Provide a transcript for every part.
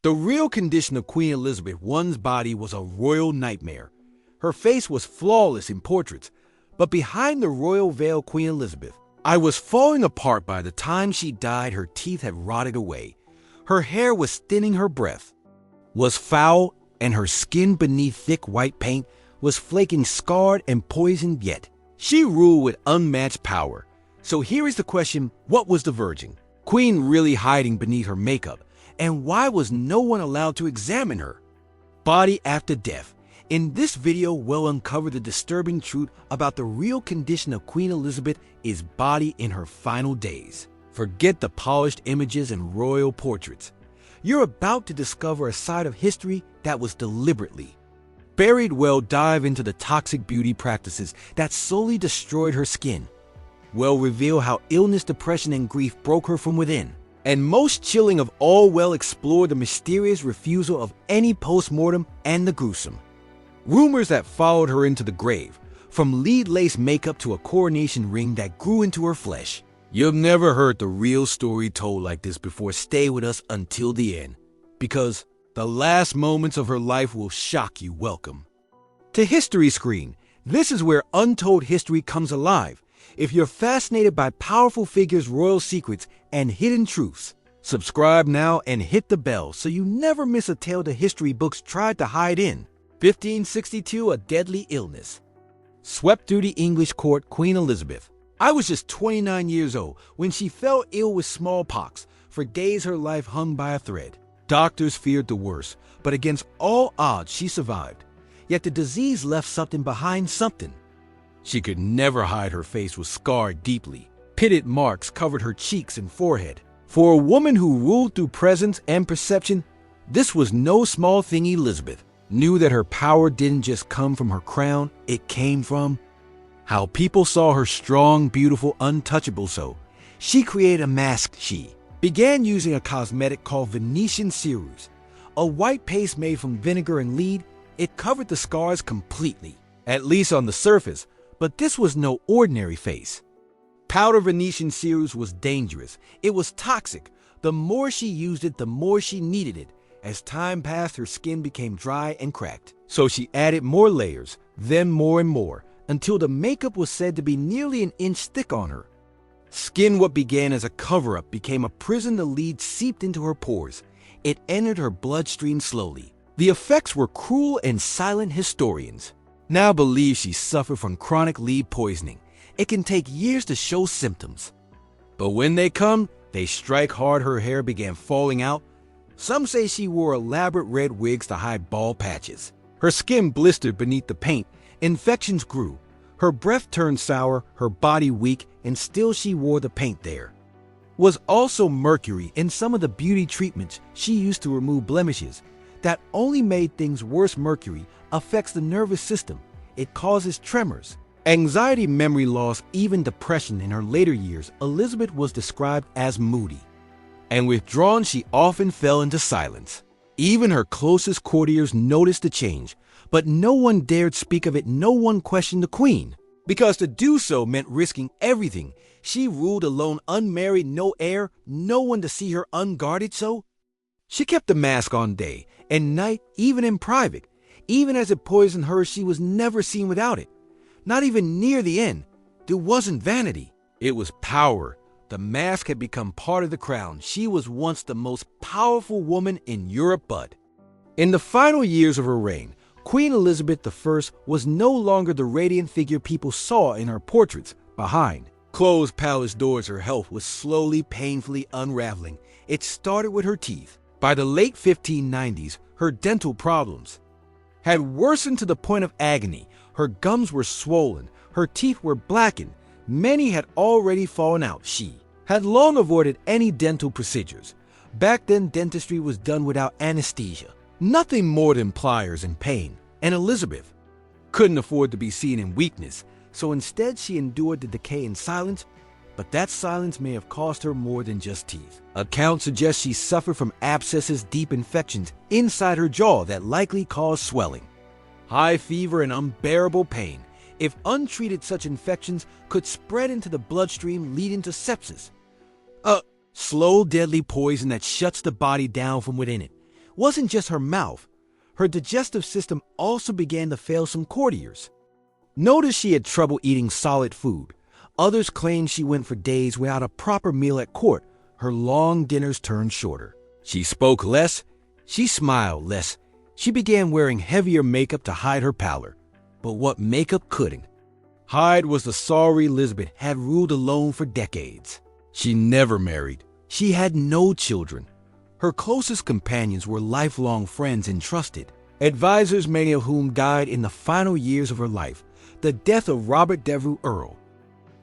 The real condition of Queen Elizabeth I's body was a royal nightmare. Her face was flawless in portraits, but behind the royal veil Queen Elizabeth, I was falling apart by the time she died. Her teeth had rotted away. Her hair was thinning, her breath was foul, and her skin beneath thick white paint was flaking, scarred and poisoned, yet she ruled with unmatched power. So here is the question: what was the Virgin Queen really hiding beneath her makeup? And why was no one allowed to examine her body after death? In this video, we'll uncover the disturbing truth about the real condition of Queen Elizabeth's body in her final days. Forget the polished images and royal portraits. You're about to discover a side of history that was deliberately buried. We'll dive into the toxic beauty practices that slowly destroyed her skin. We'll reveal how illness, depression, and grief broke her from within. And most chilling of all, we'll explore the mysterious refusal of any post-mortem and the gruesome rumors that followed her into the grave, from lead-lace makeup to a coronation ring that grew into her flesh. You've never heard the real story told like this before. Stay with us until the end, because the last moments of her life will shock you. Welcome to History Screen. This is where untold history comes alive. If you're fascinated by powerful figures, royal secrets, and hidden truths, subscribe now and hit the bell so you never miss a tale the history books tried to hide in. 1562, a deadly illness swept through the English court. Queen Elizabeth I was just 29 years old when she fell ill with smallpox. For days her life hung by a thread. Doctors feared the worst, but against all odds she survived. Yet the disease left something behind, something she could never hide. Her face was scarred deeply. Pitted marks covered her cheeks and forehead. For a woman who ruled through presence and perception, this was no small thing. Elizabeth knew that her power didn't just come from her crown, it came from how people saw her: strong, beautiful, untouchable. So she created a mask. She began using a cosmetic called Venetian ceruse, a white paste made from vinegar and lead. It covered the scars completely, at least on the surface. But this was no ordinary face. Powder Venetian ceruse was dangerous. It was toxic. The more she used it, the more she needed it. As time passed, her skin became dry and cracked. So she added more layers, then more and more, until the makeup was said to be nearly an inch thick on her skin. What began as a cover-up became a prison. The lead seeped into her pores. It entered her bloodstream slowly. The effects were cruel, and silent historians now believe she suffered from chronic lead poisoning. It can take years to show symptoms, but when they come, they strike hard. Her hair began falling out. Some say she wore elaborate red wigs to hide bald patches. Her skin blistered beneath the paint. Infections grew. Her breath turned sour, her body weak, and still she wore the paint. There was also mercury in some of the beauty treatments she used to remove blemishes. That only made things worse. Mercury affects the nervous system. It causes tremors, anxiety, memory loss, even depression. In her later years, Elizabeth was described as moody and withdrawn. She often fell into silence. Even her closest courtiers noticed the change, but no one dared speak of it. No one questioned the queen, because to do so meant risking everything. She ruled alone, unmarried, no heir, no one to see her unguarded. So she kept the mask on day and night, even in private. Even as it poisoned her, she was never seen without it. Not even near the end. It wasn't vanity. It was power. The mask had become part of the crown. She was once the most powerful woman in Europe, but in the final years of her reign, Queen Elizabeth I was no longer the radiant figure people saw in her portraits. Behind closed palace doors, her health was slowly, painfully unraveling. It started with her teeth. By the late 1590s, her dental problems had worsened to the point of agony. Her gums were swollen. Her teeth were blackened. Many had already fallen out. She had long avoided any dental procedures. Back then, dentistry was done without anesthesia. Nothing more than pliers and pain. And Elizabeth couldn't afford to be seen in weakness. So instead, she endured the decay in silence. But that silence may have cost her more than just teeth. Accounts suggest she suffered from abscesses, deep infections inside her jaw that likely caused swelling, high fever, and unbearable pain. If untreated, such infections could spread into the bloodstream, leading to sepsis, a slow, deadly poison that shuts the body down from within it. wasn't just her mouth. Her digestive system also began to fail some courtiers. Notice she had trouble eating solid food. Others claimed she went for days without a proper meal at court. Her long dinners turned shorter. She spoke less. She smiled less. She began wearing heavier makeup to hide her pallor. But what makeup couldn't hide was the sorry Elizabeth had ruled alone for decades. She never married. She had no children. Her closest companions were lifelong friends and trusted advisors, many of whom died in the final years of her life. The death of Robert Devereux, Earl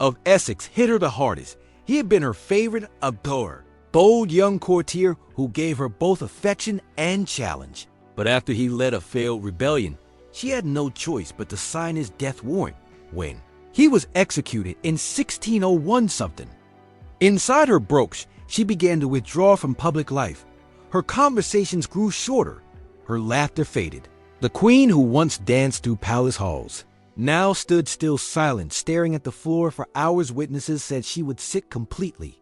of Essex, hit her the hardest. He had been her favorite adorer, bold young courtier who gave her both affection and challenge. But after he led a failed rebellion, she had no choice but to sign his death warrant when he was executed in 1601 something. Inside her brooch, she began to withdraw from public life. Her conversations grew shorter. Her laughter faded. The queen, who once danced through palace halls, now stood still, silent, staring at the floor for hours. Witnesses said she would sit completely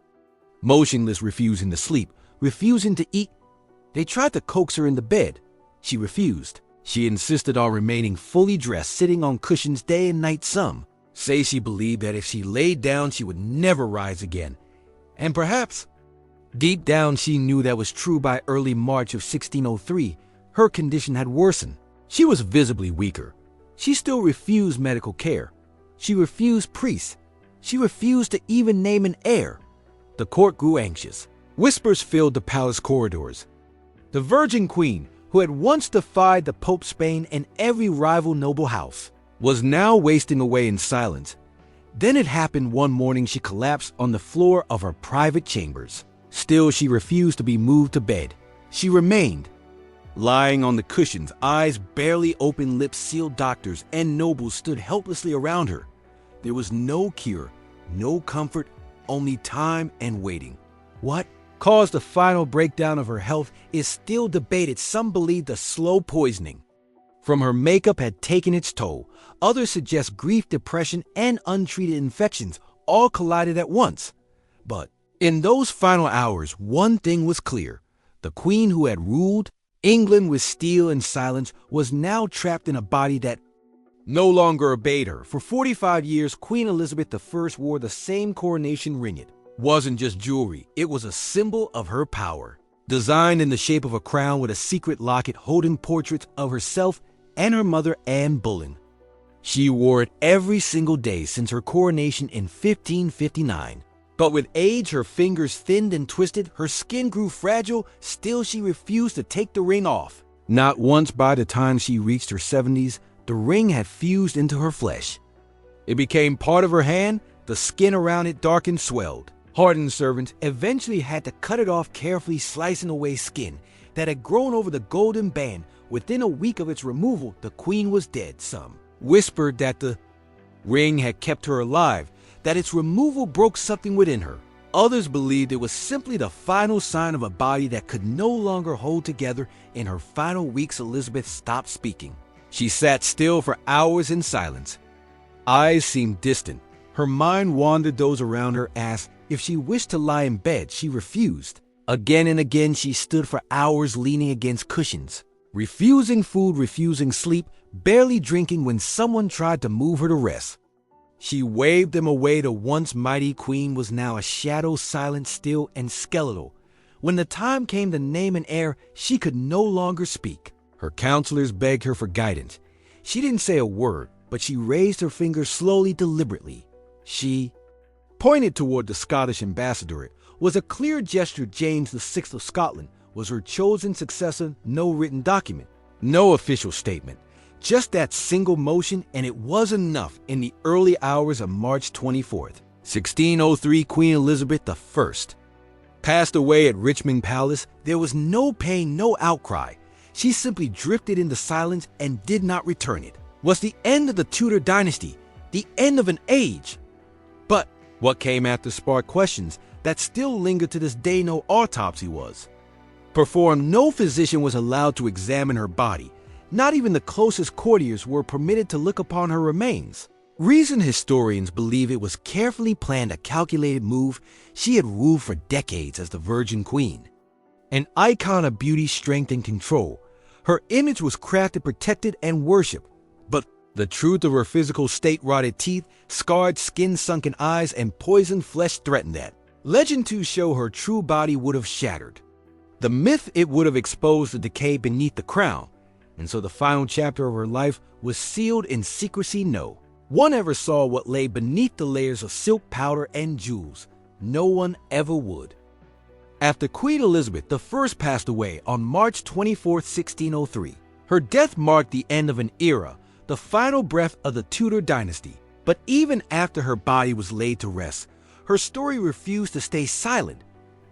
motionless, refusing to sleep, refusing to eat. They tried to coax her into bed. She refused. She insisted on remaining fully dressed, sitting on cushions day and night. Some say she believed that if she laid down, she would never rise again. And perhaps deep down, she knew that was true. By early March of 1603, her condition had worsened. She was visibly weaker. She still refused medical care. She refused priests. She refused to even name an heir. The court grew anxious. Whispers filled the palace corridors. The Virgin Queen, who had once defied the Pope's Spain and every rival noble house, was now wasting away in silence. Then it happened one morning. She collapsed on the floor of her private chambers. Still, she refused to be moved to bed. She remained lying on the cushions, eyes barely open, lips sealed. Doctors and nobles stood helplessly around her. There was no cure, no comfort, only time and waiting. What caused the final breakdown of her health is still debated. Some believe the slow poisoning from her makeup had taken its toll. Others suggest grief, depression, and untreated infections all collided at once. But in those final hours, one thing was clear. The queen who had ruled England with steel and silence was now trapped in a body that no longer obeyed her. For 45 years, Queen Elizabeth I wore the same coronation ring. It wasn't just jewelry, it was a symbol of her power. Designed in the shape of a crown with a secret locket holding portraits of herself and her mother, Anne Boleyn. She wore it every single day since her coronation in 1559. But with age, her fingers thinned and twisted, her skin grew fragile. Still, she refused to take the ring off. Not once. By the time she reached her 70s, the ring had fused into her flesh. It became part of her hand. The skin around it darkened, swelled. Hardened servants eventually had to cut it off, carefully slicing away skin that had grown over the golden band. Within a week of its removal, the queen was dead. Some whispered that the ring had kept her alive, that its removal broke something within her. Others believed it was simply the final sign of a body that could no longer hold together. In her final weeks, Elizabeth stopped speaking. She sat still for hours in silence. Eyes seemed distant. Her mind wandered. Those around her asked if she wished to lie in bed. She refused. Again and again, she stood for hours leaning against cushions, refusing food, refusing sleep, barely drinking when someone tried to move her to rest. She waved them away. The once mighty queen was now a shadow, silent, still, and skeletal. When the time came to name an heir, she could no longer speak. Her counselors begged her for guidance. She didn't say a word, but she raised her finger slowly, deliberately. She pointed toward the Scottish ambassador. It was a clear gesture. James VI of Scotland was her chosen successor. No written document, no official statement. Just that single motion, and it was enough. In the early hours of March 24th, 1603, Queen Elizabeth I passed away at Richmond Palace. There was no pain, no outcry. She simply drifted into silence and did not return. It was the end of the Tudor dynasty, the end of an age. But what came after sparked questions that still linger to this day. No autopsy was performed. No physician was allowed to examine her body. Not even the closest courtiers were permitted to look upon her remains. Recent historians believe it was carefully planned, a calculated move. She had ruled for decades as the Virgin Queen. An icon of beauty, strength, and control, her image was crafted, protected, and worshipped. But the truth of her physical state, rotted teeth, scarred skin, sunken eyes, and poisoned flesh threatened that. Legend to show her true body would have shattered. The myth, it would have exposed the decay beneath the crown, and so the final chapter of her life was sealed in secrecy. No one ever saw what lay beneath the layers of silk, powder, and jewels. No one ever would. After Queen Elizabeth I passed away on March 24, 1603, her death marked the end of an era, the final breath of the Tudor dynasty. But even after her body was laid to rest, her story refused to stay silent.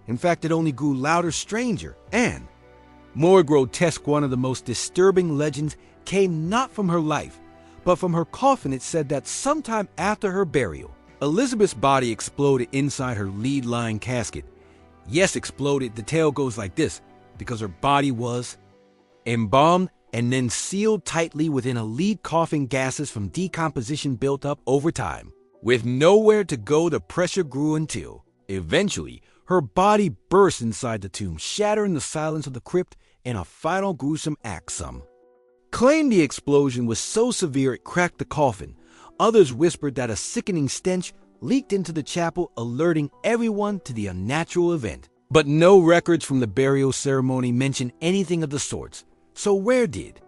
In fact, it only grew louder, stranger, and more grotesque. One of the most disturbing legends came not from her life, but from her coffin. It said that sometime after her burial, Elizabeth's body exploded inside her lead-lined casket. Yes, exploded. The tale goes like this, because her body was embalmed and then sealed tightly within a lead coffin. Gases from decomposition built up over time. With nowhere to go, the pressure grew until, eventually, her body burst inside the tomb, shattering the silence of the crypt in a final gruesome act. Some claimed the explosion was so severe it cracked the coffin. Others whispered that a sickening stench leaked into the chapel, alerting everyone to the unnatural event. But no records from the burial ceremony mention anything of the sorts. So where did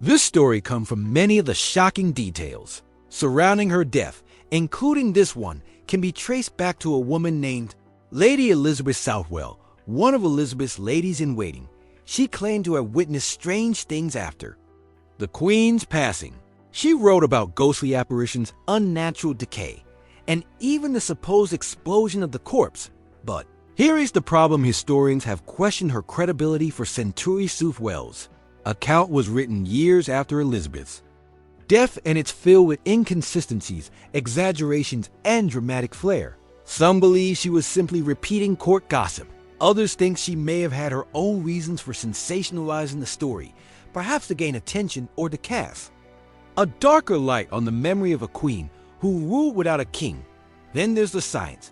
this story come from? Many of the shocking details surrounding her death, including this one, can be traced back to a woman named Lady Elizabeth Southwell, one of Elizabeth's ladies-in-waiting. She claimed to have witnessed strange things after the Queen's passing. She wrote about ghostly apparitions, unnatural decay, and even the supposed explosion of the corpse. But here is the problem: historians have questioned her credibility for centuries. Southwell's account was written years after Elizabeth's death, and it's filled with inconsistencies, exaggerations, and dramatic flair. Some believe she was simply repeating court gossip. Others think she may have had her own reasons for sensationalizing the story, perhaps to gain attention or to cast a darker light on the memory of a queen who ruled without a king. Then there's the science.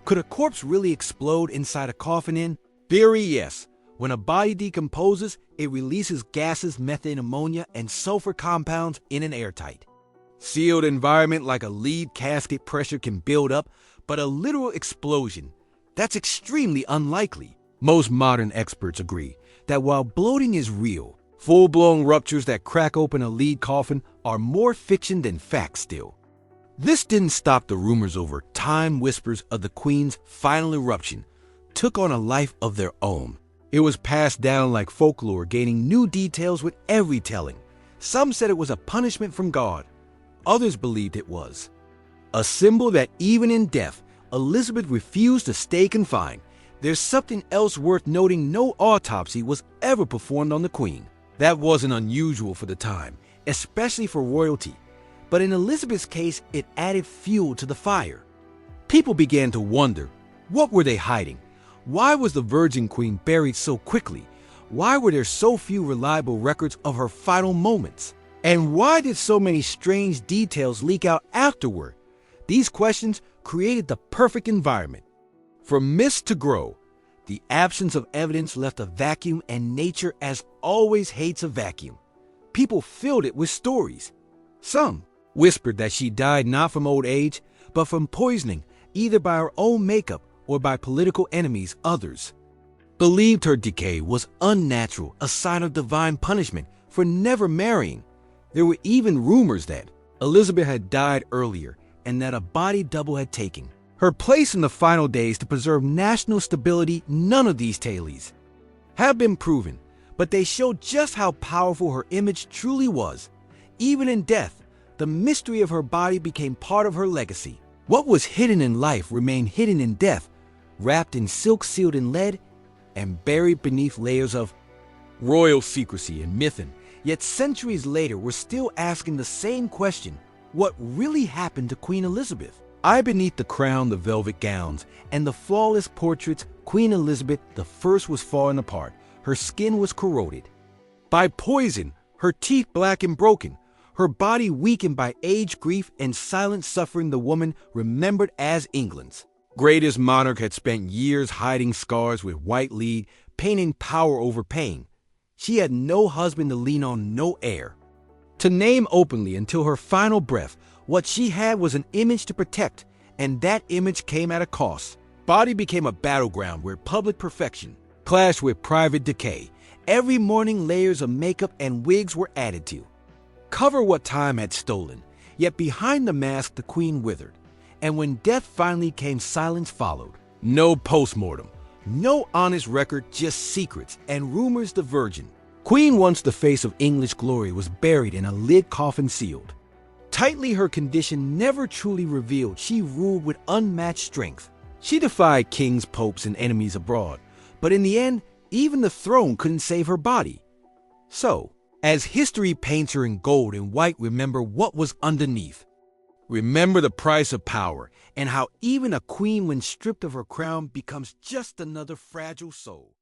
Could a corpse really explode inside a coffin? In theory, yes. When a body decomposes, it releases gases, methane, ammonia, and sulfur compounds in an airtight, sealed environment. Like a lead casket, pressure can build up, but a literal explosion, that's extremely unlikely. Most modern experts agree that while bloating is real, full-blown ruptures that crack open a lead coffin are more fiction than fact. Still, this didn't stop the rumors over time. Whispers of the Queen's final eruption took on a life of their own. It was passed down like folklore, gaining new details with every telling. Some said it was a punishment from God. Others believed it was a symbol that even in death, Elizabeth refused to stay confined. There's something else worth noting: no autopsy was ever performed on the Queen. That wasn't unusual for the time, especially for royalty. But in Elizabeth's case, it added fuel to the fire. People began to wonder, what were they hiding? Why was the Virgin Queen buried so quickly? Why were there so few reliable records of her final moments? And why did so many strange details leak out afterward? These questions created the perfect environment for myths to grow. The absence of evidence left a vacuum, and nature, as always, hates a vacuum. People filled it with stories. Some whispered that she died not from old age, but from poisoning, either by her own makeup or by political enemies. Others believed her decay was unnatural, a sign of divine punishment for never marrying. There were even rumors that Elizabeth had died earlier and that a body double had taken her place in the final days to preserve national stability. None of these tales have been proven, but they show just how powerful her image truly was. Even in death, the mystery of her body became part of her legacy. What was hidden in life remained hidden in death, wrapped in silk, sealed in lead, and buried beneath layers of royal secrecy and myth. Yet centuries later, we're still asking the same question: what really happened to Queen Elizabeth? Beneath the crown, the velvet gowns, and the flawless portraits, Queen Elizabeth I was falling apart. Her skin was corroded by poison, her teeth black and broken, her body weakened by age, grief, and silent suffering. The woman remembered as England's greatest monarch had spent years hiding scars with white lead, campaigning power over pain. She had no husband to lean on, no heir to name openly until her final breath. What she had was an image to protect, and that image came at a cost. Body became a battleground where public perfection clashed with private decay. Every morning layers of makeup and wigs were added to cover what time had stolen. Yet behind the mask the queen withered. And when death finally came, silence followed. No postmortem, no honest record, just secrets and rumors diverging. Queen, once the face of English glory, was buried in a lid coffin sealed tightly. Her condition never truly revealed. She ruled with unmatched strength. She defied kings, popes, and enemies abroad. But in the end, even the throne couldn't save her body. So, as history paints her in gold and white, remember what was underneath. Remember the price of power and how even a queen, when stripped of her crown, becomes just another fragile soul.